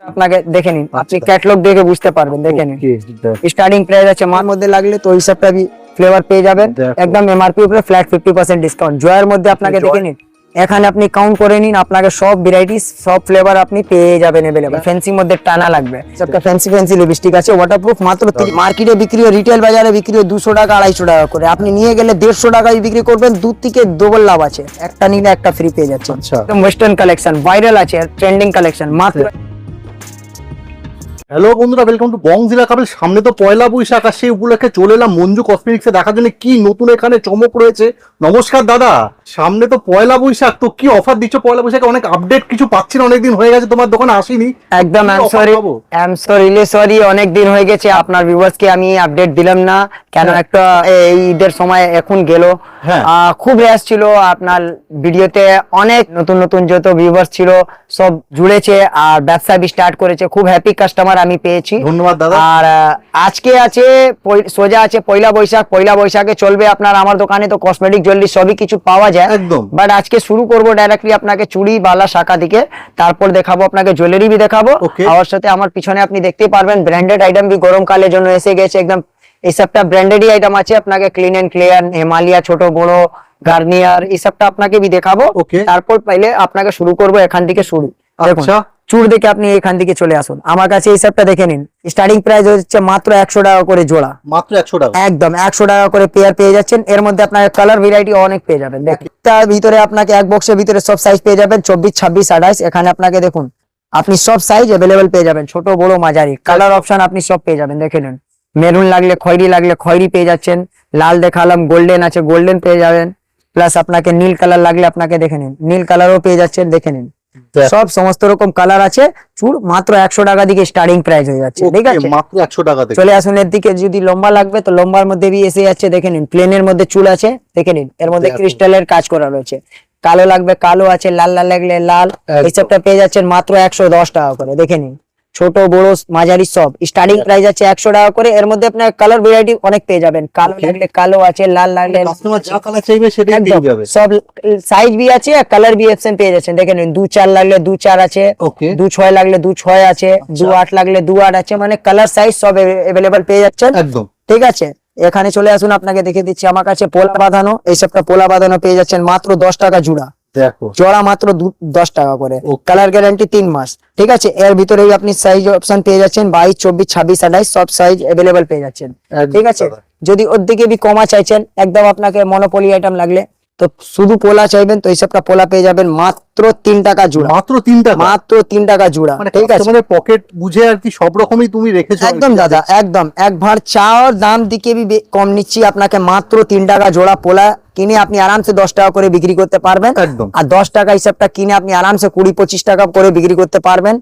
আপনাকে দেখে নিন, আপনি ক্যাটালগ দেখে বুঝতে পারবেন। দেখে নিন স্টার্টিং প্রাইস আছে মার মধ্যে লাগলে তো ওই হিসাবটা ফ্লেভার পেয়ে যাবেন একদম এমআরপি উপরে ফ্ল্যাট 50% ডিসকাউন্ট। জয়ের মধ্যে আপনাকে দেখে নিন, এখানে আপনি কাউন্ট করে নিন, আপনাকে সব ভ্যারাইটিস সব ফ্লেভার আপনি পেয়ে যাবেন अवेलेबल। ফ্যান্সি মধ্যে টানা লাগবে, একটা ফ্যান্সি ফ্যান্সি লিপস্টিক আছে ওয়াটারপ্রুফ, মাত্র মার্কেটে বিক্রি হয়, রিটেল বাজারে বিক্রি হয় 200 টাকা 250 টাকা করে, আপনি নিয়ে গেলে 150 টাকায় বিক্রি করবেন, দূর থেকে ডবল লাভ আছে, একটা নিলে একটা ফ্রি পেয়ে যাচ্ছে। একদম ওয়েস্টার্ন কালেকশন ভাইরাল আছে, ট্রেন্ডিং কালেকশন মাত্র। হ্যালো বন্ধুরা, ওয়েলকাম টু বংজিলা কাপল। সামনে তো পয়লা বৈশাখ আর সেই উপলক্ষে চলে এলাম মঞ্জু কসমেটিক্সে দেখার জন্য কি নতুন এখানে চমক রয়েছে। নমস্কার দাদা, সামনে তো পয়লা বৈশাখ, তো কি অফার দিচ্ছ পয়লা বৈশাখে? অনেক আপডেট কিছু পাচ্ছি না, অনেকদিন হয়ে গেছে তোমার দোকানে আসিনি। একদম সরি অনেক দিন হয়ে গেছে, আপনার ভিউয়ার্সকে আমি আপডেট দিলাম না কেন, একটা এই ঈদের সময় এখন গেল, খুব রেস ছিল আপনার ভিডিওতে, অনেক নতুন নতুন যত ভিউয়ার্স ছিল সব জুড়েছে আর ব্যবসা স্টার্ট করেছে, খুব হ্যাপি কাস্টমার আমি পেয়েছি, ধন্যবাদ দাদা। আর আজকে আছে সোজা আছে পয়লা বৈশাখ, পয়লা বৈশাখে চলবে আপনার আমার দোকানে তো কসমেটিক জুয়েলারি সবই কিছু পাওয়া যায় একদম, বাট আজকে শুরু করবো ডাইরেক্টলি আপনাকে চুড়ি বালা শাখা দিকে, তারপর দেখাবো আপনাকে জুয়েলারি বি দেখাবো, আর সাথে আমার পিছনে আপনি দেখতে পারবেন ব্র্যান্ডেড আইটেম বি গরমকালের জন্য এসে গেছে, একদম এই সবটা ব্র্যান্ডেডই আইটেম আছে, আপনাকে ক্লিন এন্ড ক্লিয়ার, হিমালয়া, ছোট বড়, গার্নিয়ার, এই সবটা আপনাকে বি দেখাবো। তারপর পাইলে আপনাকে শুরু করবো এখান থেকে শুরু। আচ্ছা, চুড় দেখে আপনি এখান থেকে চলে আসুন আমার কাছে, এই সবটা দেখে নিন, স্টার্টিং প্রাইস হচ্ছে মাত্র 100 টাকা করে জোড়া, মাত্র 100 টাকা, একদম 100 টাকা করে পেয়ার পেয়ে যাচ্ছেন। এর মধ্যে আপনার কালার ভ্যারাইটি অনেক পেয়ে যাবেন, দেখুন তার ভিতরে আপনাকে এক বক্সের ভিতরে সব সাইজ পেয়ে যাবেন, 24, 26, 28, এখানে আপনাকে দেখুন আপনি সব সাইজ अवेलेबल পেয়ে যাবেন, ছোট বড় মাঝারি, কালার অপশন আপনি সব পেয়ে যাবেন। দেখে নিন, মেরুন লাগলে খয়েরি লাগলে খয়েরি পেয়ে যাচ্ছেন, লাল দেখালাম, গোল্ডেন আছে গোল্ডেন পেয়ে যাবেন, প্লাস আপনাকে নীল কালার লাগলে আপনাকে দেখে নিন নীল কালারও পেয়ে যাচ্ছেন। দেখে নিন সব সমস্ত রকম কালার আছে, চুড় মাত্র 100 টাকা দিকে স্টার্টিং প্রাইস হয়ে যাচ্ছে, ঠিক আছে মাত্র 100 টাকা থেকে। চলে আসুন এর দিকে, যদি লম্বা লাগবে তো লম্বার মধ্যে বি এসে যাচ্ছে, দেখে নিন প্লেনের মধ্যে চুল আছে, দেখে নিন এর মধ্যে ক্রিস্টালের কাজ করা রয়েছে, কালো লাগবে কালো আছে, লাল লাল লাগলে লাল, এই সবটা পেয়ে যাচ্ছেন মাত্র 110 টাকা করে। দেখে নিন ছোট বড় মাঝারি সব স্টার্টিং প্রাইস আছে 100 টাকা করে, এর মধ্যে আপনার কালার ভ্যারাইটি অনেক পেয়ে যাবেন, কালো লাগলে কালো আছে, লাল লাগলে কাস্টমার যা কালার চাইবে সেটাই পেয়ে যাবে, সব সাইজ বি আছে আর কালার বি অপশন পেয়ে যাচ্ছেন। দেখে নিন 2-4 লাগলে 2-4 আছে, 2-6 লাগলে 2-6 আছে, 2-8 লাগলে 2-8 আছে, মানে কালার সাইজ সব अवेलेबल পেয়ে যাচ্ছেন একদম, ঠিক আছে। এখানে চলে আসুন, আপনাকে দেখে দিচ্ছি আমার কাছে পোলা বাঁধানো, এই সবটা পোলা বাঁধানো পেয়ে যাচ্ছেন মাত্র 10 টাকা জোড়া, জোড়া মাত্র 10 টাকা করে, কালার গ্যারান্টি 3 মাস, ঠিক আছে। এর ভিতরেই আপনি সাইজ অপশন পেয়ে যাচ্ছেন 22, 24, 26, 28 সব সাইজ अवेलेबल পেয়ে যাচ্ছেন, ঠিক আছে। যদি ওর দিকে বি কমা চাইছেন, একদম আপনাকে মনোপলি আইটেম লাগলে তো শুধু পোলা চাইবেন তো এই সবটা পোলা পেয়ে যাবেন মাত্র 3 টাকা জোড়া, মাত্র 3 টাকা, মাত্র 3 টাকা জোড়া, ঠিক আছে। মানে পকেট বুঝে আর কি সব রকমই তুমি রেখেছো একদম দাদা, একদম এক ভার চাওয়ার দাম দিকে বি কম নিচ্ছি, আপনাকে মাত্র 3 টাকা জোড়া পোলা কিনে আপনি আরামসে 10 টাকা করে বিক্রি করতে পারবেন, আর 10 টাকা হিসাবটা কিনে আপনি আরামসে 20-25 টাকা করে বিক্রি করতে পারবেন।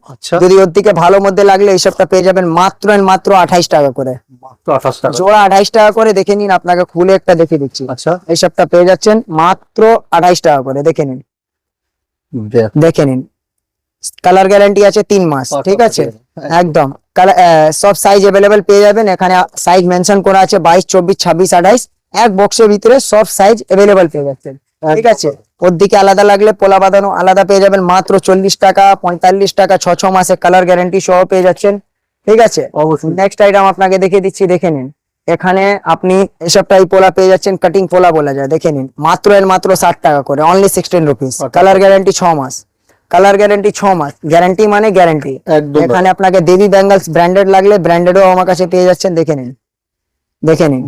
যদি ওর দিকে ভালো মধ্যে লাগলে এইসবটা পেয়ে যাবেন মাত্র 28 টাকা করে, মাত্র 28 টাকা জোড়া 28 টাকা করে। দেখে নিন, আপনাকে খুলে একটা দেখে দিচ্ছি, আচ্ছা এইসবটা পেয়ে যাচ্ছেন মাত্র 28 টাকা করে। দেখে নিন, দেখে নিন কালার গ্যারান্টি আছে 3 মাস, ঠিক আছে একদম। সব সাইজ अवेलेबल পেয়ে যাবেন, এখানে সাইজ মেনশন করা আছে 22, 24, 26, 28, এক বক্সের ভিতরে সব সাইজ अवेलेबल পেয়ে যাচ্ছেন, ঠিক আছে। ওর দিকে আলাদা লাগলে পোলা বাঁধানো আলাদা পেয়ে যাবেন মাত্র 40 টাকা, 45 টাকা, 6 মাসে কালার গ্যারান্টি সহ পেয়ে যাচ্ছেন, ঠিক আছে। নেক্সট আইটেম আপনাকে দেখিয়ে দিচ্ছি, দেখে নিন এখানে আপনি এসবটাই পোলা পেয়ে যাচ্ছেন, কাটিং পোলা বলা যায়, দেখে নিন মাত্র 60 টাকা করে, অনলি 16 রুপিস, কালার গ্যারান্টি 6 মাস, কালার গ্যারান্টি 6 মাস, গ্যারান্টি মানে গ্যারান্টি। এখানে আপনাকে দেবী ব্যাঙ্গলস ব্র্যান্ডেড লাগলে ব্র্যান্ডেডও আমার কাছে পেয়ে যাচ্ছেন, দেখে নিন, দেখে নিন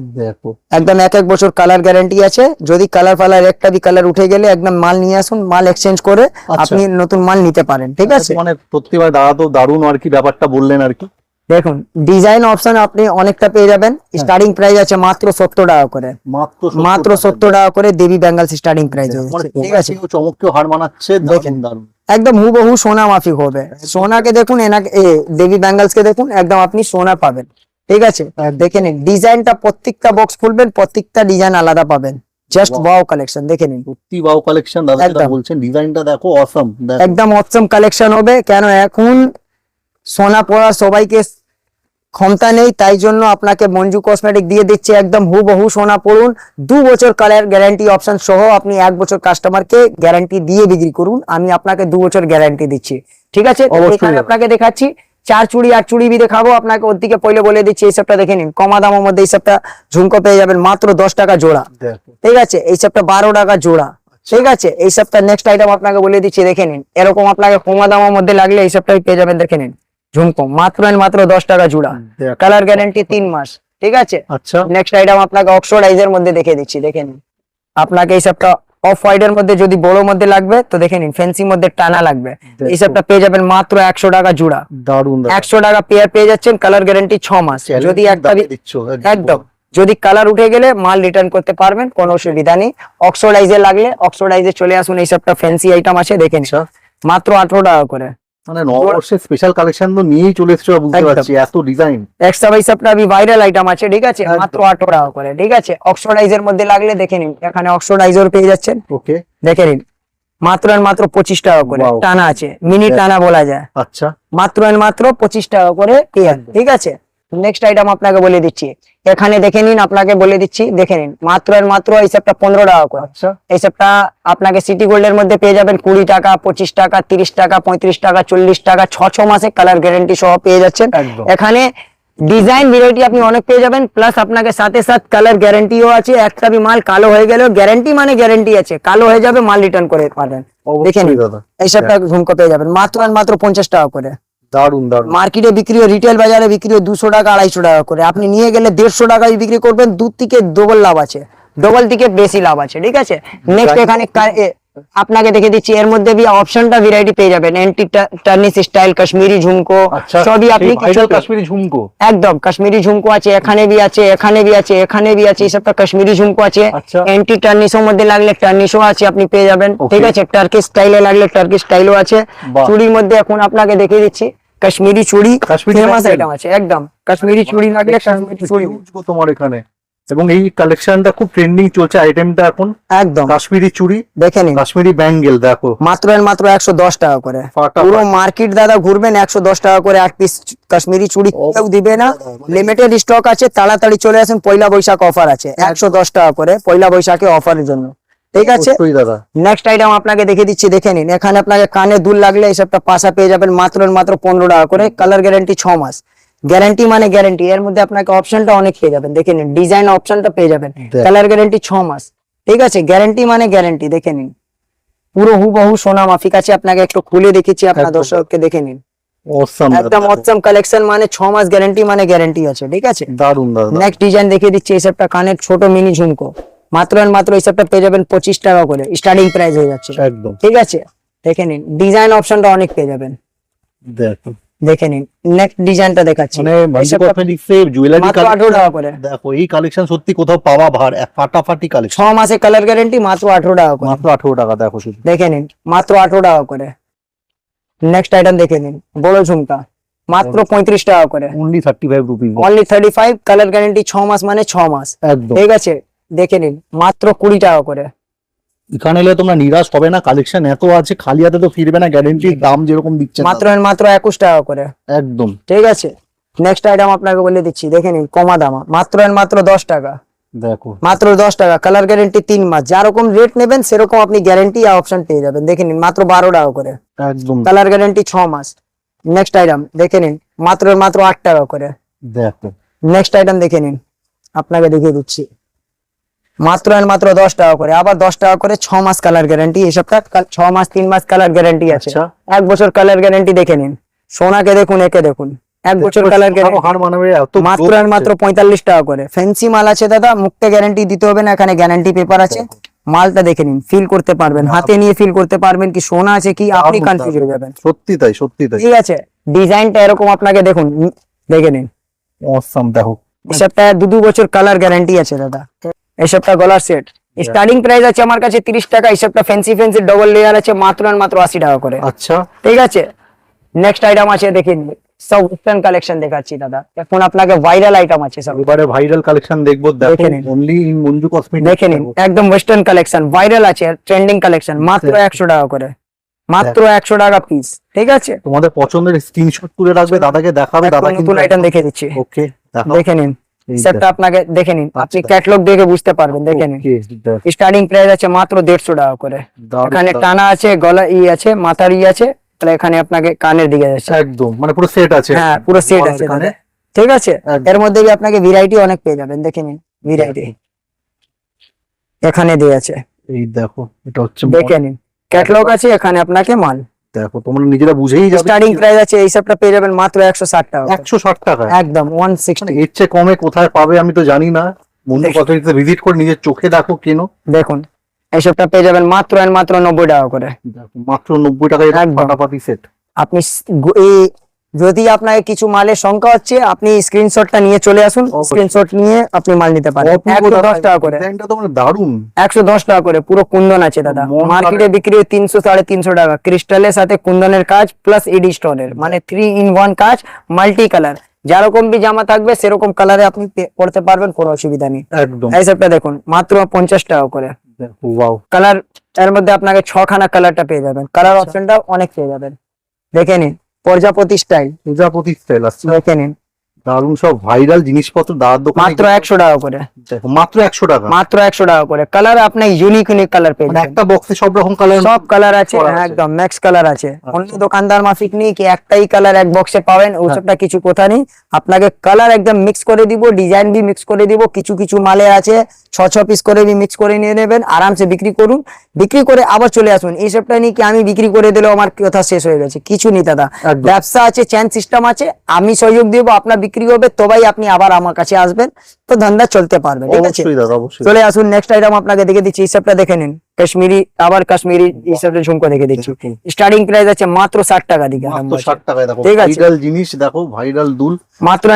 একদম 1 বছর কালার গ্যারান্টি আছে, যদি কালার ফালার একটা বি কালার উঠে গেলে একদম মাল নিয়ে আসুন, মাল এক্সচেঞ্জ করে আপনি নতুন মাল নিতে পারেন, ঠিক আছে। মানে প্রত্যেকবার দাদা তো দারুণ আর কি ব্যাপারটা বললেন আর কি। দেখুন ডিজাইন অপশন আপনি অনেকটা পেয়ে যাবেন, স্টার্টিং প্রাইস আছে মাত্র 70 টাকা করে, মাত্র 70 টাকা করে দেবী ব্যাঙ্গলস স্টার্টিং প্রাইস আছে, ঠিক আছে। চমৎকার হার মানাচ্ছে, দেখেন একদম হুবহু সোনা মাফিক হবে, সোনাকে দেখুন এনাকে দেবী ব্যাঙ্গলস কে দেখুন, একদম আপনি সোনা পাবেন, ঠিক আছে। দেখে নিন ডিজাইনটা, প্রত্যেকটা বক্স খুলবেন প্রত্যেকটা ডিজাইন আলাদা পাবেন, জাস্ট ওয়াও কালেকশন। দেখে নিন সত্যি ওয়াও কালেকশন দাদা, যেটা বলছেন ডিজাইনটা দেখো অসম, একদম অসম কালেকশন হবে, কেন এখন সোনা পরা সবাইকে ক্ষমতা নেই, তাই জন্য আপনাকে মঞ্জু কসমেটিক দিয়ে দিচ্ছে একদম হুবহু সোনা পড়ুন, 2 বছর কালার গ্যারান্টি অপশন সহ, আপনি 1 বছর কাস্টমারকে গ্যারান্টি দিয়ে বিক্রি করুন, আমি আপনাকে 2 বছর গ্যারান্টি দিচ্ছি। ঠিক আছে, তো অবশ্যই এখানে দাদা। আপনাকে দেখাচ্ছি 4 চুড়ি 8 চুড়ি বি দেখাবো আপনাকে, ওর দিকে পয়লে বলে দিচ্ছি এই সবটা দেখে নিন, কমা দামের মধ্যে এই সবটা ঝুমকো পেয়ে যাবেন মাত্র 10 টাকা জোড়া। দেখো ঠিক আছে, এই সবটা 12 টাকা জোড়া। ঠিক আছে, এই সপ্তাহ নেক্সট আইটেম আপনাকে বলে দিচ্ছি, দেখে নিন, এরকম আপনাকে কমা দামের মধ্যে লাগলে এই সপ্তাহে পেয়ে যাবেন, দেখে নিন ঝুমকো মাত্র and মাত্র 10 টাকা জোড়া, দেখো। কালার গ্যারান্টি 3 মাস। ঠিক আছে, আচ্ছা নেক্সট আইটেম আপনাকে অক্সফোর্ডাইজের মধ্যে দেখে দিচ্ছি, দেখে নিন, আপনাকে এই সপ্তাহ অফ হোয়াইটের মধ্যে যদি বড় মধ্যে লাগবে তো দেখে নিন, ফ্যান্সি মধ্যে টানা লাগবে, এই সপ্তাহ পেয়ে যাবেন মাত্র 100 টাকা জোড়া, দারুন দাদা। 100 টাকা পেয়ার পেয়ে যাচ্ছেন, কালার গ্যারান্টি 6 মাস। যদি একটা দিচ্ছ একদম, যদি কালার উঠে গেলে মাল রিটার্ন করতে পারবেন, কোনো অসুবিধা নেই। অক্সফোর্ডাইজে লাগলে অক্সফোর্ডাইজে চলে আসুন, এই সবটা ফ্যান্সি আইটেম আছে, দেখেন আচ্ছা। মাত্র 18 টাকা করে। মানে নববর্ষের স্পেশাল কালেকশন তো নিয়েই চলে এসছো, বুঝতে একদম। পারছি এত ডিজাইন। এক্সট্রা বাই সবটা আমি ভাইরাল আইটেম আছে, ঠিক আছে, একদম। মাত্র 18 টাকা করে। ঠিক আছে, অক্সফোর্ডাইজের মধ্যে লাগলে দেখে নিন, এখানে অক্সফোর্ডাইজের পেয়ে যাচ্ছেন, ওকে দেখে নিন মাত্র and মাত্র 25 টাকা করে, Wow. টানা আছে, মিনি টানা বলা যায়, আচ্ছা মাত্র and মাত্র 25 টাকা করে পেয়ার। ঠিক আছে, নেক্সট আইটেম আপনাকে বলে দিচ্ছি, এখানে দেখে নিন, আপনাকে বলে দিচ্ছি, দেখে নিন মাত্র and মাত্র এই সবটা 15 টাকা করে। আচ্ছা এই সবটা আপনাকে সিটি গোল্ডের মধ্যে পেয়ে যাবেন 20 টাকা, 25 টাকা, 30 টাকা, 35 টাকা, 40 টাকা, 6 মাসে কালার গ্যারান্টি সহ পেয়ে যাচ্ছেন। একদম। এখানে ডিজাইন ভ্যারাইটি আপনি অনেক পেয়ে যাবেন, প্লাস আপনাকে সাথে সাথে কালার গ্যারান্টিও আছে, একটা বি মাল কালো হয়ে গেল গ্যারান্টি মানে গ্যারান্টি আছে, কালো হয়ে যাবে মাল রিটার্ন করে পাবেন। দেখে নিন, অবশ্যই দাদা, এই সবটা ঝুমকো পেয়ে যাবেন মাত্র and মাত্র 50 টাকা করে। দারুন দারুন। মার্কেটে বিক্রি হয়, রিটেল বাজারে বিক্রি হয় 200 টাকা 250 টাকা করে, আপনি নিয়ে গেলে 150 টাকায় বিক্রি করবেন, দূর থেকে ডবল লাভ আছে, ডবল থেকে বেশি লাভ আছে। ঠিক আছে, নেক্সট এখানে আপনাকে দেখে দিচ্ছি, এর মধ্যে भी অপশনটা ভ্যারাইটি পেয়ে যাবেন, এন্টি টার্নিশ স্টাইল কাশ্মীরি ঝুমকো, আচ্ছা সবই আপনি সেই ভাইরাল কাশ্মীরি ঝুমকো। একদম কাশ্মীরি ঝুমকো আছে, এখানে भी আছে, এখানে भी আছে, এখানে भी আছে, এই সবটা কাশ্মীরি ঝুমকো আছে। আচ্ছা। এন্টি টার্নিশের মধ্যে লাগলে টার্নিশও আছে, আপনি পেয়ে যাবেন। Okay. ঠিক আছে, টার্কিশ স্টাইলে লাগলে টার্কিশ স্টাইলও আছে। বাহ। চুড়ির মধ্যে এখন আপনাকে দেখিয়ে দিচ্ছি, কাশ্মীরি চুড়ি কাশ্মীরি ফেমাস ব্যাঙ্গেল। আইটেম আছে, একদম কাশ্মীরি চুড়ি লাগলে কাশ্মীরি চুড়ি, Huge গো তোমার এখানে, এবং এই কালেকশনটা খুব ট্রেন্ডিং চলছে আইটেমটা এখন। একদম কাশ্মীরি চুড়ি, দেখে নিন কাশ্মীরি ব্যাঙ্গেল, দেখো মাত্র and মাত্র 110 টাকা করে, ফাটাফাটি। পুরো মার্কেট দাদা ঘুরবেন 110 টাকা করে 8 পিস কাশ্মীরি চুড়ি, কেউ দিবে না, লিমিটেড স্টক আছে, তাড়াতাড়ি চলে আসুন, পয়লা বৈশাখ অফার আছে 110 টাকা করে, পয়লা বৈশাখে অফারের জন্য। ঠিক আছে, অবশ্যই দাদা। নেক্সট আইটেম আপনাকে দেখে দিচ্ছি, দেখে নিন, এখানে আপনাকে কানে দুল লাগলে এই সবটা পাশা পেয়ে যাবেন মাত্র and মাত্র 15 টাকা করে, কালার গ্যারান্টি 6 মাস, গ্যারান্টি মানে গ্যারান্টি, এর মধ্যে আপনাকে অপশনটা অনেক পেয়ে যাবেন, দেখে নিন ডিজাইন অপশনটা পেয়ে যাবেন, দেখ। কালার গ্যারান্টি 6 মাস। ঠিক আছে, গ্যারান্টি মানে গ্যারান্টি, দেখে নিন পুরো হুবহু সোনা মাফিক আছে, আপনাকে একটু খুলে দেখিয়েছি, আপনার একদম। দর্শককে দেখে নিন, অসাম একদম অসম কালেকশন, মানে 6 মাস গ্যারান্টি মানে গ্যারান্টি আছে। ঠিক আছে, দারুন দাদা। নেক্সট ডিজাইন দেখিয়ে দিচ্ছি, এই সবটা কানের ছোট মিনি ঝুমকো, মাত্র and মাত্র এই সবটা পেয়ে যাবেন 25 টাকা করে, স্টার্টিং প্রাইস হয়ে যাচ্ছে। একদম ঠিক আছে, দেখে নিন ডিজাইন অপশনটা অনেক পেয়ে যাবেন, দেখো, দেখে নিন নেক্সট ডিজাইনটা দেখাচ্ছি, মানে এই মঞ্জু সবটা কসমেটিক্স এর জুয়েলারি মাত্র 18 টাকা করে, দেখো এই কালেকশন সত্যি কোথাও পাওয়া ভার, এক ফাটাফাটি কালেকশন। 6 মাসে কালার গ্যারান্টি, মাত্র 18 টাকা করে, মাত্র 18 টাকা, দেখো শুধু দেখে নিন মাত্র 18 টাকা করে। নেক্সট আইটেম দেখে নিন, বড় ঝুমকা মাত্র 35 টাকা করে, only 35 rupees. Only 35, colour guarantee 6 মাস মানে 6 মাস। একদম, ঠিক আছে, দেখে নিন মাত্র 20 টাকা করে, এখানে এলে তোমরা নিরাশ হবে না, কালেকশন এত আছে, খালি হাতে তো ফিরবে না, গ্যারান্টির দাম যেরকম দিচ্ছে মাত্র and মাত্র 21 টাকা করে। একদম। ঠিক আছে, নেক্সট আইটেম আপনাকে বলে দিচ্ছি, দেখে নিন কমা দামা, মাত্র and মাত্র 10 টাকা, দেখো মাত্র 10 টাকা, কালার গ্যারান্টি 3 মাস, যেরকম রেট নেবেন সেরকম আপনি গ্যারান্টি আর অপশন পেয়ে যাবেন। দেখে নিন মাত্র 12 টাকা করে, একদম কালার গ্যারান্টি 6 মাস। নেক্সট আইটেম দেখে নিন মাত্র and মাত্র 8 টাকা করে। দেখো, নেক্সট আইটেম দেখে নিন, আপনাকে দেখিয়ে দিচ্ছি, মাত্র and মাত্র 10 টাকা করে, আবার 10 টাকা করে, 6 মাস কালার গ্যারান্টি, এই সবটা 6 মাস 3 মাস কালার গ্যারান্টি আছে, আচ্ছা। 1 বছর কালার গ্যারান্টি। দেখে নিন সোনাকে দেখুন, একে দেখুন, 1 বছর কালার গ্যারান্টি, হার মানাবে এত মাত্র and মাত্র 45 টাকা করে। ফ্যান্সি মাল আছে দাদা, মুখতে গ্যারান্টি দিতে হবে না, এখানে গ্যারান্টি পেপার আছে, মালটা দেখে নিন, ফিল করতে পারবেন, হাতে নিয়ে ফিল করতে পারবেন কি সোনা আছে কি, আপনি কনফিউজ হয়ে যাবেন। সত্যি তাই, সত্যি তাই, ঠিক আছে, ডিজাইনটা এরকম আপনাকে দেখুন, দেখে নিন, অসাম। দেখো এই সপ্তাহে 2 বছর কালার গ্যারান্টি আছে দাদা। এই সপ্তাহ গলার সেট স্টার্টিং প্রাইস আছে আমার কাছে 30 টাকা, এই সপ্তাহ ফ্যান্সি ফ্যান্সি ডবল লেয়ার আছে মাত্র and মাত্র 80 টাকা করে। আচ্ছা, ঠিক আছে, নেক্সট আইটেম আছে দেখেন, সব ওয়েস্টার্ন কালেকশন দেখাচ্ছি দাদা, এখন আপনাকে ভাইরাল আইটেম আছে সব, এবারে ভাইরাল কালেকশন দেখবো, দেখো দেখে নিন। Only in Manju cosmetics. দেখে নিন একদম ওয়েস্টার্ন কালেকশন, ভাইরাল আছে, ট্রেন্ডিং কালেকশন, মাত্র 100 টাকা করে, মাত্র 100 টাকা পিস, ঠিক আছে। তোমাদের পছন্দের স্ক্রিনশট তুলে রাখবে, দাদাকে দেখাবে, দাদা কিন্তু নতুন আইটেম দেখে দিচ্ছি, ওকে দেখে নিন। এই সেটটা আপনাকে দেখে নিন, আপনি আচ্ছা। ক্যাটালগ দেখে বুঝতে পারবেন, দেখে নিন। স্টার্টিং প্রাইস আছে মাত্র 150 টাকা করে। এখানে টানা আছে, গলা আছে, মাথার আছে, তাহলে এখানে আপনাকে কানের দিকে যাচ্ছে, একদম মানে পুরো সেট আছে। হ্যাঁ পুরো সেট আছে এখানে, ঠিক আছে। এর মধ্যে भी আপনাকে ভ্যারাইটি অনেক পেয়ে যাবেন, দেখে নিন ভ্যারাইটি এখানে দিয়ে আছে, এই দেখো এটা হচ্ছে দেখে নিন ক্যাটালগ আছে এখানে আপনাকে মাল। দেখো তোমরা নিজেরা বুঝেই যাবে। স্টার্টিং প্রাইস আছে এই সবটা পেয়ে যাবেন মাত্র 160 টাকা। 160 টাকা একদম 160। এর চেয়ে কমে কোথায় পাবে আমি তো জানি না। বন্ধু কতদিতে ভিজিট করে নিজের চোখে দেখো কেন। দেখুন এই সবটা পেয়ে যাবেন মাত্র 90 টাকা করে। দেখো মাত্র 90 টাকায় একদম। ফাটাফাটি সেট। আপনি এই যদি আপনাকে কিছু মালের সংখ্যা হচ্ছে, আপনি স্ক্রিনশটটা নিয়ে চলে আসুন, স্ক্রিনশট নিয়ে আপনি মাল নিতে পারেন। 110 টাকা করে, ডিজাইনটা তো মানে দারুণ। 110 টাকা করে পুরো কুন্দন আছে দাদা। মার্কেটে বিক্রি হয় 300 350 টাকা। ক্রিস্টালের সাথে কুন্দনের কাজ প্লাস এডি স্টোনের, মানে 3 in 1 কাজ, মাল্টি কালার। যেরকম বি জামা থাকবে সেরকম কালারে আপনি পড়তে পারবেন, কোনো অসুবিধা নেই। একদম। এই সবটা দেখুন মাত্র 50 টাকা করে। দেখো ওয়াও, কালার এর মধ্যে আপনাকে 6খানা কালারটা পেয়ে যাবেন, কালার অপশনটা অনেক পেয়ে যাবেন। দেখে নিন প্রজাপতি স্টাইল, প্রজাপতি স্টাইল আছে। দেখে নিন দারুণ সব ভাইরাল জিনিসপত্র দাদার দোকানে। মাত্র 100 টাকা করে। দেখো মাত্র 100 টাকা, মাত্র 100 টাকা করে। কালার আপনি ইউনিক ইউনিক কালার পেয়ে মানে যাবেন। একটা বক্সে সব রকম কালার, সব কালার আছে, করা আছে। একদম ম্যাক্স কালার আছে। অন্য দোকানদার মাফিক নেই কি একটাই কালার এক বক্সে পাবেন, ওসবটা কিছু কথা নেই। আপনাকে কালার একদম মিক্স করে দিব, ডিজাইন বি মিক্স করে দিব। কিছু কিছু মালে আছে 6 পিস করে বি মিক্স করে নিয়ে নেবেন, আরামসে বিক্রি করুন। বিক্রি করে আবার চলে আসুন। এই সবটা নিয়ে কি আমি বিক্রি করে দিলেও আমার কথা শেষ হয়ে গেছে, কিছু নেই দাদা। একদম। ব্যবসা আছে, চেন সিস্টেম আছে, আমি সহযোগ দিব, আপনার বিক্রি হবে তবেই আপনি আবার আমার কাছে আসবেন, তো ধান্দা চলতে পারবে, ঠিক আছে। অবশ্যই দাদা অবশ্যই। চলে আসুন নেক্সট আইটেম আপনাকে দেখে দিচ্ছি। এই সবটা দেখে নিন, কাশ্মীরি, আবার কাশ্মীরি এই সবটা ঝুমকো দেখে দিচ্ছি। স্টার্টিং প্রাইস আছে মাত্র 60 টাকা দিকে, মাত্র 60 টাকায় দেখো ঠিক আছে। ভাইরাল জিনিস, দেখো ভাইরাল দুল মাত্র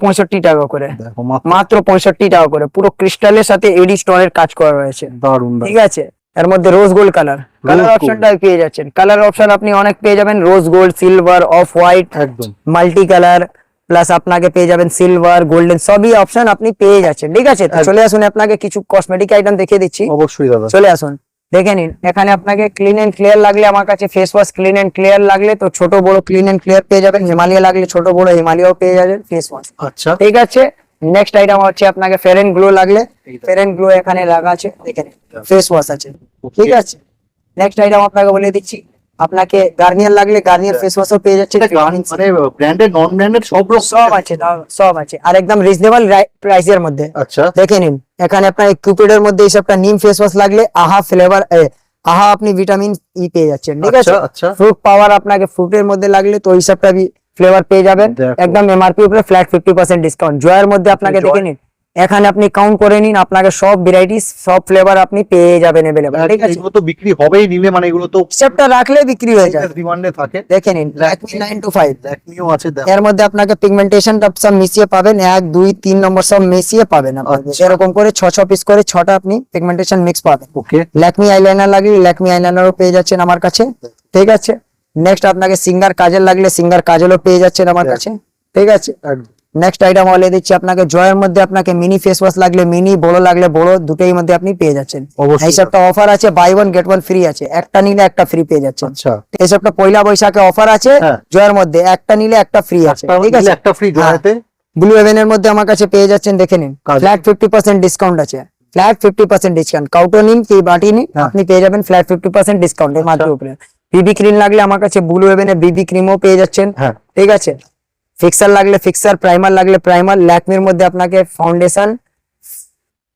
65 টাকা করে। দেখো মাত্র মাত্র 65 টাকা করে, পুরো ক্রিস্টালের সাথে এডি স্টোনের কাজ করা রয়েছে, দারুণ। ঠিক আছে। এর মধ্যে rose gold colour, colour gold। অপশনটা পেয়ে যাচ্ছেন। কালার অপশন আপনি অনেক পেয়ে যাবেন, rose gold, silver, off white, একদম মাল্টি কালার, প্লাস আপনাকে পেয়ে যাবেন সিলভার, গোল্ডেন, সবই অপশন আপনি পেয়ে যাচ্ছেন, ঠিক আছে। তো চলে আসুন, আপনাকে কিছু কসমেটিক আইটেম দেখিয়ে দিচ্ছি। অবশ্যই দাদা। চলে আসুন দেখে নিন। এখানে আপনাকে ক্লিন এন্ড ক্লিয়ার লাগলে আমার কাছে face wash Clean and Clear লাগলে তো ছোট বড় ক্লিন এন্ড ক্লিয়ার পেয়ে যাবেন। হিমালয় লাগলে ছোট বড় হিমালয়ও পেয়ে যাবেন ফেস ওয়াশ, আচ্ছা ঠিক আছে। নেক্সট আইটেম হচ্ছে আপনাকে ফেয়ার এন্ড গ্লো লাগলে, ফেয়ার এন্ড গ্লো এখানে লাগা আছে, দেখে নিন ফেস ওয়াশ আছে, ঠিক আছে। নেক্সট আইটেম আপনাকে বলে দিচ্ছি, আপনাকে গার্নিয়ার লাগলে গার্নিয়ার ফেস ওয়াশও পেয়ে যাচ্ছে। এটা মানে ব্র্যান্ডেড নন ব্র্যান্ডেড সব রকম সব আছে, সব আছে, আর একদম রিজনেবল প্রাইসের মধ্যে। আচ্ছা দেখে নিন এখানে আপনার কিউপিডের মধ্যে এই সবটা নিম ফেস ওয়াশ লাগলে আহা ফ্লেভার, আহা আপনি ভিটামিন ই পেয়ে যাচ্ছেন, ঠিক আছে। আচ্ছা আচ্ছা ফ্রুট পাওয়ার আপনাকে ফ্রুটের মধ্যে লাগলে তো এই সবটা ফ্লেভার পেয়ে যাবেন, দেখো। একদম এমআরপি উপরে ফ্ল্যাট 50% ডিসকাউন্ট। জয়ের মধ্যে আপনাকে দেখে নিন, এখানে আপনি কাউন্ট করে নিন, আপনাকে সব ভ্যারাইটিস সব ফ্লেভার আপনি পেয়ে যাবেন अवेलेबल, ঠিক আছে। এগুলো তো বিক্রি হবেই নিলে, মানে এগুলো তো সবটা রাখলে বিক্রি হয়ে যায়, ডিমান্ডে থাকে। দেখে নিন Lakme 925। ল্যাকমিও আছে দেখো। এর মধ্যে আপনাকে পিগমেন্টেশন সব মিশিয়ে পাবেন, 1 2 3 নম্বর সব মিশিয়ে পাবেন আপনাকে। আচ্ছা। এরকম করে 6 পিস করে 6টা আপনি পিগমেন্টেশন মিক্স পাবেন। ওকে ল্যাকমি আইলাইনার লাগলে ল্যাকমি আইলাইনারও পেয়ে যাচ্ছেন আমার কাছে, ঠিক আছে। নেক্সট আপনাকে সিঙ্গার কাজল লাগলে সিঙ্গার কাজলও পেয়ে যাচ্ছেন আমার কাছে, ঠিক আছে। নেক্সট আইটেম বলে দিচ্ছি আপনাকে, জয়ের মধ্যে আপনাকে মিনি ফেস ওয়াশ লাগলে মিনি, বড় লাগলে বড়, দুটোই মধ্যে আপনি পেয়ে যাচ্ছেন। অবশ্যই। এই সবটা অফার আছে, buy one get one free আছে, একটা নিলে একটা ফ্রি পেয়ে যাচ্ছেন। আচ্ছা এই সবটা পয়লা বৈশাখে অফার আছে, হ্যাঁ। জয়ের মধ্যে একটা নিলে একটা ফ্রি আছে, ঠিক আছে। একটা ফ্রি জয়েতে। ব্লু হেভেন এর মধ্যে আমার কাছে পেয়ে যাচ্ছেন, দেখে নিন কাজ- ফ্ল্যাট 50% ডিসকাউন্ট আছে, ফ্ল্যাট 50% ডিসকাউন্ট। কাউটো নিন কি বাটি নিন, হ্যাঁ। আপনি পেয়ে যাবেন ফ্ল্যাট 50% ডিসকাউন্ট এর মাত্র উপরে। বিবি ক্রিম লাগলে আমার কাছে ব্লু হেভেন এর বিবি ক্রিমও পেয়ে যাচ্ছেন, হ্যাঁ ঠিক আছে। ফিক্সার লাগলে ফিক্সার, প্রাইমার লাগলে প্রাইমার। ল্যাকমির মধ্যে আপনাকে ফাউন্ডেশন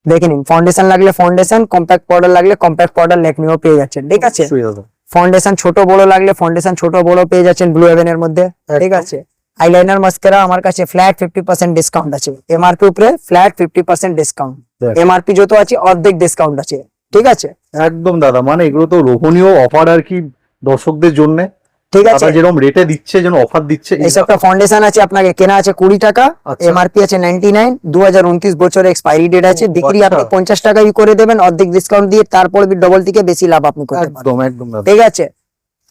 দেখে নিন, ফাউন্ডেশন লাগলে ফাউন্ডেশন, কম্প্যাক্ট পাউডার লাগলে কম্প্যাক্ট পাউডার ল্যাকমিও পেয়ে যাচ্ছেন, ঠিক আছে। অবশ্যই দাদা। ফাউন্ডেশন ছোট বড় লাগলে ফাউন্ডেশন ছোট বড় পেয়ে যাচ্ছেন ব্লু হেভেন এর মধ্যে, ঠিক আছে। আইলাইনার মাস্কারা আমার কাছে ফ্ল্যাট 50% ডিসকাউন্ট আছে, এমআরপি উপরে ফ্ল্যাট 50% ডিসকাউন্ট। দেখ। এমআরপি যত আছে অর্ধেক ডিসকাউন্ট আছে, ঠিক আছে, একদম দাদা, মানে এগুলো তো লোভনীয় অফার আর কি দর্শকদের জন্য। ঠিক আছে। দাদা যেরকম রেটে দিচ্ছে, যেন অফার দিচ্ছে। এই সবটা ফাউন্ডেশন আছে, আপনাকে কেনা আছে 20 টাকা, আচ্ছা। এমআরপি আছে 99, 2029 বছরে এক্সপায়ারি ডেট আছে। বিক্রি আচ্ছা। আপনি 50 টাকা করে দেবেন অর্ধেক ডিসকাউন্ট দিয়ে, তারপর ডবল থেকে বেশি লাভ আপনি করতে পারবেন, একদম একদম দাদা। ঠিক আছে।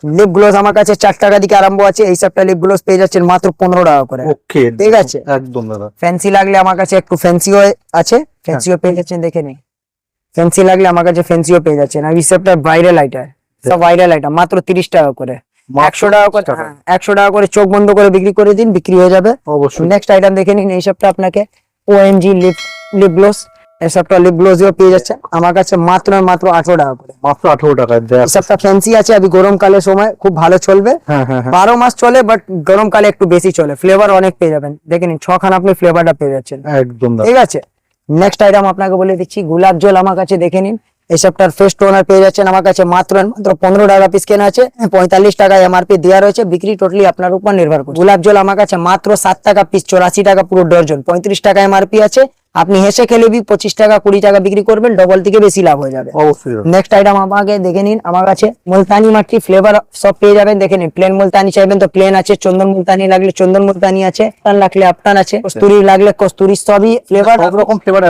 লিপ গ্লোস আমার কাছে 4 টাকা থেকে আরম্ভ আছে, এই সবটা লিপ গ্লোস পেয়ে যাচ্ছেন মাত্র 15 টাকা করে, ওকে ঠিক আছে। একদম দাদা। ফ্যান্সি লাগলে আমার কাছে একটু ফ্যান্সিও আছে, ফ্যান্সিও পেয়ে যাচ্ছেন, দেখে নিন। ফ্যান্সি লাগলে আমার কাছে ফ্যান্সিও পেয়ে যাচ্ছেন, আর এই সবটা ভাইরাল আইটেম সব ভাইরাল আইটেম, মাত্র 30 টাকা করে, 100 টাকা করে, হ্যাঁ 100 টাকা করে চোখ বন্ধ করে বিক্রি করে দিন, বিক্রি হয়ে যাবে অবশ্যই। নেক্সট আইটেম দেখে নিন, এই সবটা আপনাকে ওএনজি লিপ গ্লোস, এই সবটা লিপ গ্লোসও পেয়ে যাচ্ছে আমার কাছে মাত্র 18 টাকা করে, মাত্র 18 টাকায়। এই সবটা ফ্যান্সি আছে, আমি গরমকালের সময় খুব ভালো চলবে, হ্যাঁ হ্যাঁ হ্যাঁ 12 মাস চলে, বাট গরমকালে একটু বেশি চলে, ফ্লেভার অনেক পেয়ে যাবেন, দেখে নিন 6খানা আপনি ফ্লেভারটা পেয়ে যাচ্ছেন, একদম দাদা। ঠিক আছে। নেক্সট আইটেম আপনাকে বলে দিচ্ছি, গোলাপ জল আমার কাছে দেখে নিন, এই সবটার ফেস টোনার পেয়ে যাচ্ছেন আমার কাছে মাত্র 15 টাকা পিস কেনা আছে, 45 টাকা এমআরপি দেওয়া রয়েছে, বিক্রি টোটালি আপনার উপর নির্ভর করে। গোলাপ জল আমার কাছে মাত্র 7 টাকা পিস, 84 টাকা পুরো ডজন, 35 টাকা এমআরপি আছে, আপনি হেসে খেলে 25 টাকা 20 টাকা বিক্রি করবেন, ডবল থেকে বেশি লাভ হয়ে যাবে। অবশ্যই দাদা। নেক্সট আইটেম আমাকে দেখে নিন, আমার কাছে মুলতানি মাটি ফ্লেভার সব পেয়ে যাবেন, দেখে নিন প্লেন মুলতানি চাইবেন তো প্লেন আছে, চন্দন মুলতানি লাগলে চন্দন মুলতানি আছে, আফটান লাগলে আফটান আছে, কস্তুরি লাগলে কস্তুরি, সবই ফ্লেভার, সব রকম ফ্লেভার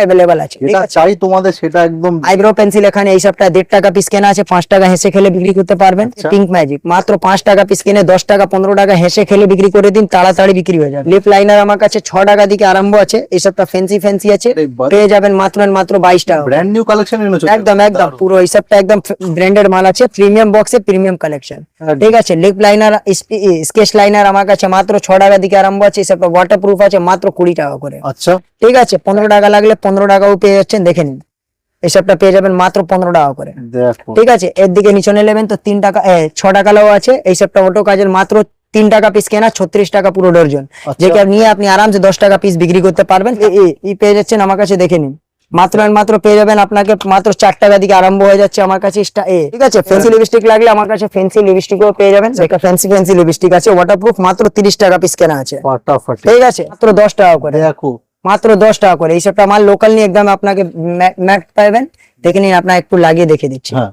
অ্যাভেলেবেল আছে, ঠিক যেটা আছে। চাই তোমাদের সেটা একদম। আইব্রো পেন্সিল এখানে এই সবটা 1.5 টাকা পিস কেনা আছে, 5 টাকা হেসে খেলে বিক্রি করতে পারবেন। আচ্ছা। পিঙ্ক ম্যাজিক মাত্র 5 টাকা পিস কিনে 10 টাকা 15 টাকা হেসে খেলে বিক্রি করে দিন, তাড়াতাড়ি বিক্রি হয়ে যাবে। লিপ লাইনার আমার কাছে 6 টাকা থেকে আরম্ভ আছে, এই সবটা ফ্যান্সি আছে, পেয়ে যাবেন মাত্র 22 টাকা। ব্র্যান্ড নিউ কালেকশন এনেছো একদম পুরো এই সবটা একদম ব্র্যান্ডেড মাল আছে, প্রিমিয়াম বক্সে প্রিমিয়াম কালেকশন, ঠিক আছে। লিপ লাইনার স্কেচ লাইনার আমার কাছে মাত্র 6 টাকা থেকে আরম্ভ আছে, এই সবটা ওয়াটারপ্রুফ আছে, মাত্র 20 টাকা করে, আচ্ছা ঠিক আছে। 15 টাকা লাগলে 15 টাকাও পেয়ে যাচ্ছেন, দেখে নিন এই সবটা পেয়ে যাবেন মাত্র 15 টাকা করে, দেখো। ঠিক আছে। এর দিকে নিচে নেবেন তো 3 টাকা 6 টাকা লাও আছে, এই সবটা অটো কাজের মাত্র 3 টাকা পিস কেনা, 36 টাকা পুরো ডজন, আচ্ছা। যেটা নিয়ে আপনি আরামসে 10 টাকা পিস বিক্রি করতে পারবেন। এই পেয়ে যাচ্ছেন আমার কাছে, দেখে নিন মাত্র পেয়ে যাবেন, আপনাকে মাত্র 4 টাকা থেকে আরম্ভ হয়ে যাচ্ছে আমার কাছে, ঠিক আছে। ফ্যান্সি লিপস্টিক লাগলে আমার কাছে ফ্যান্সি লিপস্টিকও পেয়ে যাবেন, একটা ফ্যান্সি লিপস্টিক আছে ওয়াটারপ্রুফ, মাত্র 30 টাকা পিস কেনা আছে, ফাটাফাটি। ঠিক আছে, মাত্র 10 টাকা করে, দেখো মাত্র 10 টাকা করে। এই সবটা মাল লোকাল নিয়ে একদম আপনাকে ম্যাট পাবেন, দেখে নিন, আপনার একটু লাগিয়ে দেখে দিচ্ছি, হ্যাঁ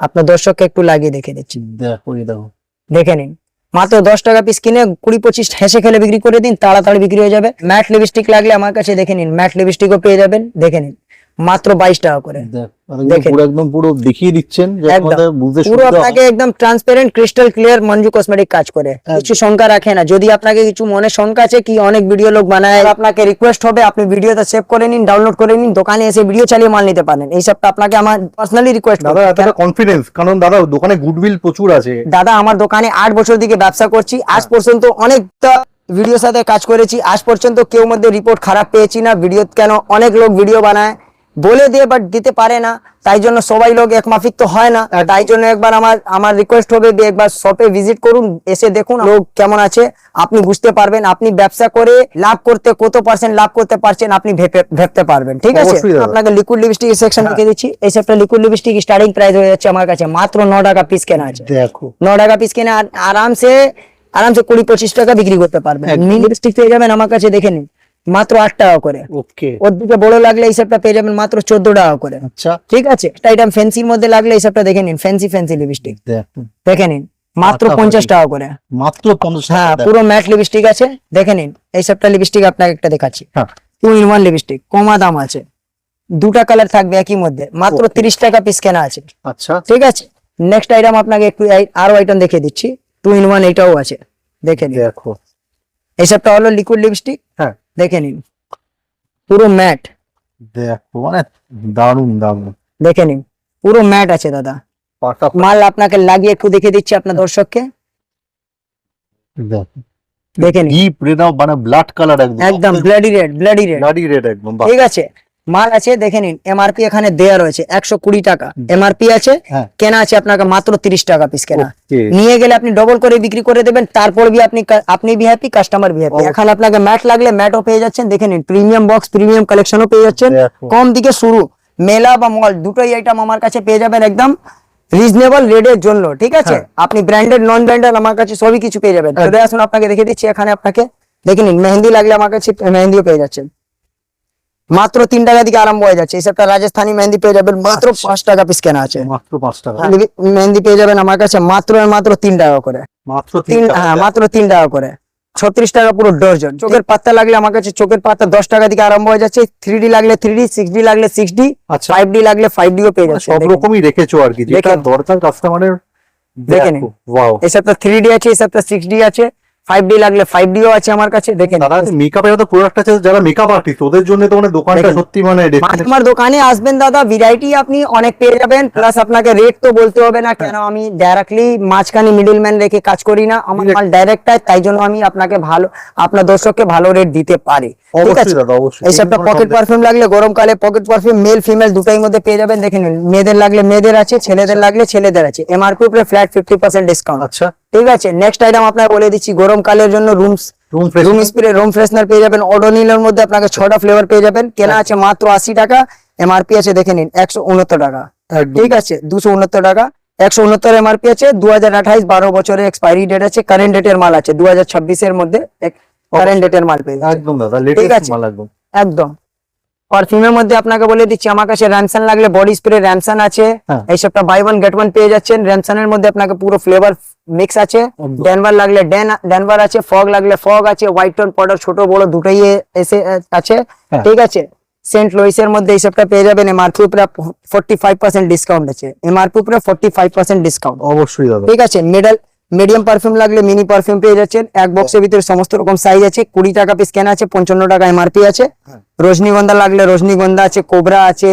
আপনার দর্শককে একটু লাগিয়ে দেখে দিচ্ছি, দেখো এই দেখো। দেখে নিন মাত্র 10 টাকা পিস কিনে 20-25 হেসে খেলে বিক্রি করে দিন, তাড়াতাড়ি বিক্রি হয়ে যাবে। ম্যাট লিপস্টিক লাগলে আমার কাছে দেখে নিন, ম্যাট লিপস্টিকও পেয়ে যাবেন, দেখে নিন মাত্র 22 টাকা করে, দেখেন। একদম পুরো দেখিয়ে দিচ্ছেন যে একদম। তোমাদের বুঝতে পুরো সুবিধা আপনাকে একদম transparent crystal clear Manju cosmetic কাজ করে, কিছু শঙ্কা রাখে না। যদি আপনাকে কিছু মনে শঙ্কা আছে কি অনেক ভিডিও লোক বানায়, আপনাকে রিকোয়েস্ট হবে আপনি ভিডিওটা সেভ করে নিন, ডাউনলোড করে নিন, দোকানে এসে ভিডিও চালিয়ে মাল নিতে পারেন, এই সবটা আপনাকে আমার পার্সোনালি রিকোয়েস্ট। দাদা এতটা কনফিডেন্স, কারণ দাদা দোকানে গুডউইল প্রচুর আছে। দাদা আমার দোকানে 8 বছর থেকে ব্যবসা করছি, আজ পর্যন্ত অনেকটা ভিডিওর সাথে কাজ করেছি, আজ পর্যন্ত কেউ মধ্যে রিপোর্ট খারাপ পেয়েছি না। ভিডিও কেন অনেক লোক ভিডিও বানায় বলে দিয়ে বাট দিতে পারে না, তাই জন্য সবাই লোক এক মাফিক তো হয় না, তাই জন্য একবার আমার রিকোয়েস্ট হবে যে একবার শপে ভিজিট করুন, এসে দেখুন লোক কেমন আছে, আপনি বুঝতে পারবেন আপনি ব্যবসা করে লাভ করতে কত % লাভ করতে পারছেন, আপনি ভাবতে পারবেন, ঠিক আছে। অবশ্যই দাদা। আপনাকে লিকুইড লিপস্টিক সেকশন দেখে দিচ্ছি, এই সবটা লিকুইড লিপস্টিক স্টার্টিং প্রাইস হয়ে যাচ্ছে আমার কাছে মাত্র 9 টাকা পিস কেনা আছে, দেখো 9 টাকা পিস কিনে আরামসে 20-25 টাকা বিক্রি করতে পারবেন। নীল লিপস্টিক পেয়ে যাবেন আমার কাছে, দেখে নিন মাত্র 8 টাকা করে, ওকে ওর দিকে বড় লাগলে এই সবটা পেয়ে যাবেন মাত্র 14 টাকা করে, আচ্ছা ঠিক আছে। একটা আইটেম ফ্যান্সির মধ্যে লাগলে এই সবটা দেখে নিন, ফ্যান্সি লিপস্টিক দেখো দেখে নিন মাত্র আচ্ছা, 50 টাকা করে, মাত্র 50 হ্যাঁ টাকা। পুরো ম্যাট লিপস্টিক আছে, দেখে নিন এই সবটা লিপস্টিক আপনাকে একটা দেখাচ্ছি, হ্যাঁ 2-in-1 লিপস্টিক, কমা দাম আছে, 2টা কালার থাকবে একই মধ্যে, মাত্র 30 টাকা পিস কেনা আছে, আচ্ছা ঠিক আছে। নেক্সট আইটেম আপনাকে একটু আরো আইটেম দেখিয়ে দিচ্ছি, 2-in-1 এটাও আছে, দেখে নিন দেখো এই সবটা হলো লিকুইড লিপস্টিক, হ্যাঁ দেখে নিন পুরো ম্যাট, দেখো মানে দারুন দারুন। দেখে নিন পুরো ম্যাট আছে দাদা, ফাটাফাটি। মাল আপনাকে লাগিয়ে একটু দেখে দিচ্ছি আপনার দর্শককে, দেখো দেখে নিন ডিপ রেড মানে ব্লাড কালার একদম ব্লাডি রেড ব্লাডি রেড একদম। বাহ। ঠিক আছে, মাল আছে দেখে নিন, এমআরপি এখানে দেয়া রয়েছে 120 টাকা এমআরপি আছে, হ্যাঁ। কেনা আছে আপনাকে মাত্র 30 টাকা পিস কেনা, Okay. নিয়ে গেলে আপনি ডবল করে বিক্রি করে দেবেন, তারপর বি আপনি ভিআইপি কাস্টমার ভিআইপি। অবশ্যই। এখন আপনাকে ম্যাট লাগলে ম্যাটও পেয়ে যাচ্ছেন, দেখে নিন প্রিমিয়াম বক্স প্রিমিয়াম কালেকশনও পেয়ে যাচ্ছেন, দেখো। কম দিকে শুরু, মেলা বা মল দুটোই আইটেম আমার কাছে পেয়ে যাবেন একদম রিজনেবল রেটের জন্য, ঠিক আছে। হ্যাঁ। আপনি ব্র্যান্ডেড নন ব্র্যান্ডেড আমার কাছে সবই কিছু পেয়ে যাবেন। চলে আসুন আপনাকে দেখে দিচ্ছি, এখানে আপনাকে দেখে নিন মেহেন্দি লাগলে আমার কাছে মেহেন্দিও পেয়ে যাচ্ছেন, মাত্র 3 টাকা থেকে আরম্ভ হয়ে যাচ্ছে, এই সবটা রাজস্থানী মেহেন্দি পেয়ে যাবেন মাত্র 5 টাকা পিস কেনা আছে, মাত্র 5 টাকা। মেহেন্দি পেয়ে যাবেন আমার কাছে মাত্র 3 টাকা করে, মাত্র 3 3 টাকা। হ্যাঁ মাত্র 3 টাকা করে, 36 টাকা পুরো ডজন। চোখের পাতা লাগলে আমার কাছে চোখের পাতা 10 টাকা থেকে আরম্ভ হয়ে যাচ্ছে, 3D লাগলে 3D, 6D লাগলে 6D, আচ্ছা 5D লাগলে 5Dও পেয়ে যাচ্ছে, সব রকমই রেখেছো আর কি, যেটা দেখেন। দরকার কাস্টমারের। দেখে নিন। ওয়াও এই সবটা 3D আছে, এই সবটা 6D আছে, 5D লাগলে 5Dও আছে আমার কাছে, দেখেন। দাদা মেকআপের তো প্রোডাক্ট আছে, যারা মেকআপ আর্টিস্ট ওদের জন্য তো মানে দোকানটা দেখেন। সত্যি মানে আমার দোকানে আসবেন দাদা, ভ্যারাইটি আপনি অনেক পেয়ে যাবেন, প্লাস আপনাকে রেট তো বলতে হবে না, কেন আমি ডাইরেক্টলি মাঝখানে মিডলম্যান রেখে কাজ করি না, আমার মাল ডাইরেক্ট হয়, তাই জন্য আমি আপনাকে ভালো, আপনার দর্শককে ভালো রেট দিতে পারি। ঠিক আছে, অবশ্যই দাদা, অবশ্যই। এই সবটা পকেট পারফিউম লাগলে গরমকালে পকেট পারফিউম মেল ফিমেল দুটাই মধ্যে পেয়ে যাবেন, দেখে নিন। মেয়েদের লাগলে মেয়েদের আছে, ছেলেদের লাগলে ছেলেদের আছে, এমআরপি উপরে ফ্ল্যাট 50% ডিসকাউন্ট। আচ্ছা, ঠিক আছে, নেক্সট আইটেম আপনাকে বলে দিচ্ছি, গরমকালের জন্য রুম স্প্রে, রুম ফ্রেশনার পেয়ে যাবেন। ওডোনিলের মধ্যে আপনাকে 6টা ফ্লেভার পেয়ে যাবেন, কেনা আছে মাত্র 80 টাকা, এমআরপি আছে দেখে নিন 169 টাকা। ঠিক আছে, 269 টাকা, 169 এমআরপি আছে, 2028 12 বছরের এক্সপায়ারি ডেট আছে, কারেন্ট ডেটের মাল আছে, 2026 এর মধ্যে কারেন্ট ডেটের মাল পেয়ে যাবেন। একদম দাদা, ঠিক লেটেস্ট আছে, মাল একদম। একদম। পারফিউমের মধ্যে আপনাকে বলে দিচ্ছি, আমার কাছে র্যামসন লাগলে বডি স্প্রে র্যামসন আছে, হ্যাঁ। এই সবটা বাই ওয়ান গেট ওয়ান পেয়ে যাচ্ছেন। র্যামসনের মধ্যে আপনাকে পুরো ফ্লেভার মিক্স আছে, ডেনভার লাগলে ডেনভার আছে, ফগ লাগলে ফগ আছে, হোয়াইট টোন পাউডার ছোট বড় দুটোই এসে আছে। হ্যাঁ। ঠিক আছে, সেন্ট লুইসের মধ্যে এই সবটা পেয়ে যাবেন, এমআরপি উপরে 45% ডিসকাউন্ট আছে, এমআরপি উপরে 45% ডিসকাউন্ট। অবশ্যই দাদা। ঠিক আছে, মিডিয়াম পারফিউম লাগলে মিনি পারফিউম পেয়ে যাচ্ছেন, এক বক্সের ভিতরে সমস্ত রকম সাইজ আছে, 20 টাকা পিস কেনা আছে, 55 টাকা এমআরপি আছে। রজনীগন্ধা লাগলে রজনীগন্ধা আছে, কোবরা আছে,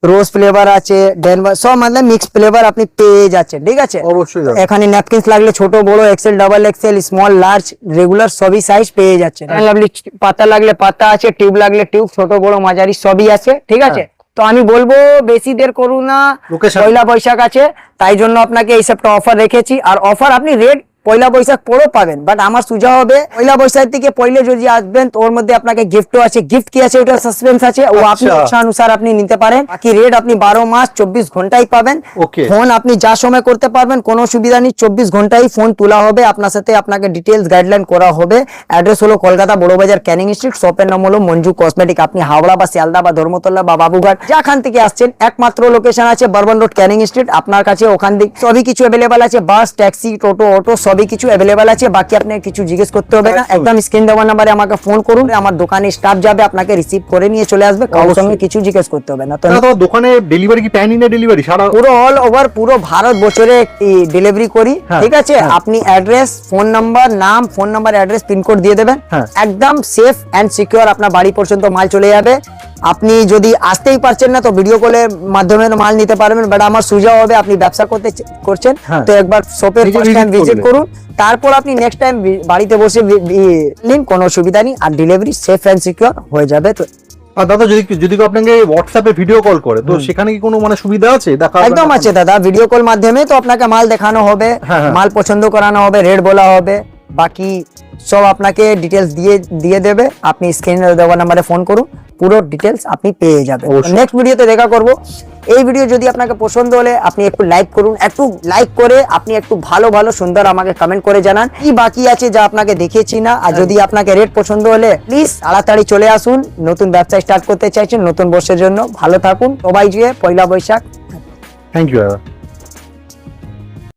রোজ ফ্লেভার আছে, ডেনভার, সব মানে মিক্স ফ্লেভার আপনি পেয়ে যাচ্ছেন। ঠিক আছে, অবশ্যই দাদা। এখানে ন্যাপকিনস লাগলে ছোট বড় XL double XL small large regular সবই সাইজ পেয়ে যাচ্ছেন। লাভলি পাতা লাগলে পাতা আছে, টিউব লাগলে টিউব, ছোট বড় মাঝারি সবই আছে। ঠিক আছে, তো আমি বলবো বেশি দের করুন না, Location। পয়লা বৈশাখ আছে, তাই জন্য আপনাকে এই সবটা অফার রেখেছি। আর অফার আপনি রেট পয়লা বৈশাখ পরেও পাবেন, বাট আমার সুঝাও হবে পয়লা বৈশাখ থেকে পয়লে যদি আসবেন তো ওর মধ্যে আপনাকে গিফটও আছে। গিফট কি আছে ওটা সাসপেন্স আছে, ও আপনি আচ্ছা। ইচ্ছা অনুসার আপনি নিতে পারেন। বাকি রেট আপনি 12 মাস 24 ঘন্টাই পাবেন। Okay। ফোন আপনি যা সময় করতে পারবেন, কোনো সুবিধা নেই, 24 ঘন্টাই ফোন তোলা হবে আপনার সাথে, আপনাকে ডিটেলস গাইডলাইন করা হবে। অ্যাড্রেস হলো কলকাতা বড়বাজার ক্যানিং স্ট্রিট, শপের নাম হলো মঞ্জু কসমেটিক। আপনি হাওড়া বা শিয়ালদা বা ধর্মতলা বা বাবুঘাট যেখান থেকে আসছেন, একমাত্র লোকেশন আছে বারবান রোড ক্যানিং স্ট্রিট আপনার কাছে, ওখান থেকে সবই কিছু অ্যাভেলেবেল আছে, বাস ট্যাক্সি টোটো অটো সবই কিছু অ্যাভেলেবেল আছে। বাকি আপনাকে কিছু জিজ্ঞেস করতে হবে না, একদম স্ক্রিন দেওয়া নাম্বারে আমাকে ফোন করুন, আমার দোকানে স্টাফ যাবে আপনাকে রিসিভ করে নিয়ে চলে আসবে, কারোর সঙ্গে কিছু জিজ্ঞেস করতে হবে না। তো দাদা তোমার দোকানে ডেলিভারি কি প্যান ইন্ডিয়া ডেলিভারি সারা? পুরো অল ওভার পুরো ভারত বছরে ডেলিভারি করি। হ্যাঁ, ঠিক আছে, আপনি অ্যাড্রেস, ফোন নাম্বার, নাম, ফোন নাম্বার, অ্যাড্রেস, পিনকোড দিয়ে দেবেন, হ্যাঁ। একদম সেফ এন্ড সিকিউর আপনার বাড়ি পর্যন্ত মাল চলে যাবে। আপনি যদি আসতেই পারছেন না তো ভিডিও কলের মাধ্যমে মাল নিতে পারবেন, বাট আমার সুবিধা হবে আপনি ব্যবসা করছেন হ্যাঁ। তো একবার শপের নিজে ফার্স্ট টাইম visit ভিজিট করবেন। করুন, তারপর আপনি নেক্সট টাইম বাড়িতে বসে নিন, কোনো অসুবিধা নেই, আর ডেলিভারি সেফ এন্ড সিকিউর হয়ে যাবে। তো আর দাদা যদি কেউ আপনাকে হোয়াটসঅ্যাপে ভিডিও কল করে তো সেখানে কি কোনো মানে সুবিধা আছে দেখা? একদম আছে দাদা, ভিডিও কল মাধ্যমে তো আপনাকে মাল দেখানো হবে, হ্যাঁ, হ্যাঁ। মাল পছন্দ করানো হবে, রেট বলা হবে, বাকি সব আপনাকে ডিটেলস দিয়ে দেবে। আপনি স্ক্রিনে দেওয়া নাম্বারে ফোন করুন, পুরো ডিটেলস আপনি পেয়ে যাবেন। অবশ্যই। নেক্সট ভিডিওতে দেখা করব। এই ভিডিও যদি আপনাকে পছন্দ হলে আপনি একটু লাইক করুন, একটু লাইক করে আপনি একটু ভালো ভালো সুন্দর আমাকে কমেন্ট করে জানান কি বাকি আছে যা আপনাকে দেখিয়েছি না। আর যদি আপনাকে রেট পছন্দ হলে প্লিজ তাড়াতাড়ি চলে আসুন, নতুন ব্যবসা স্টার্ট করতে চাইছেন নতুন বর্ষের জন্য। ভালো থাকুন সবাই, পয়লা বৈশাখ। থ্যাংক ইউ দাদা।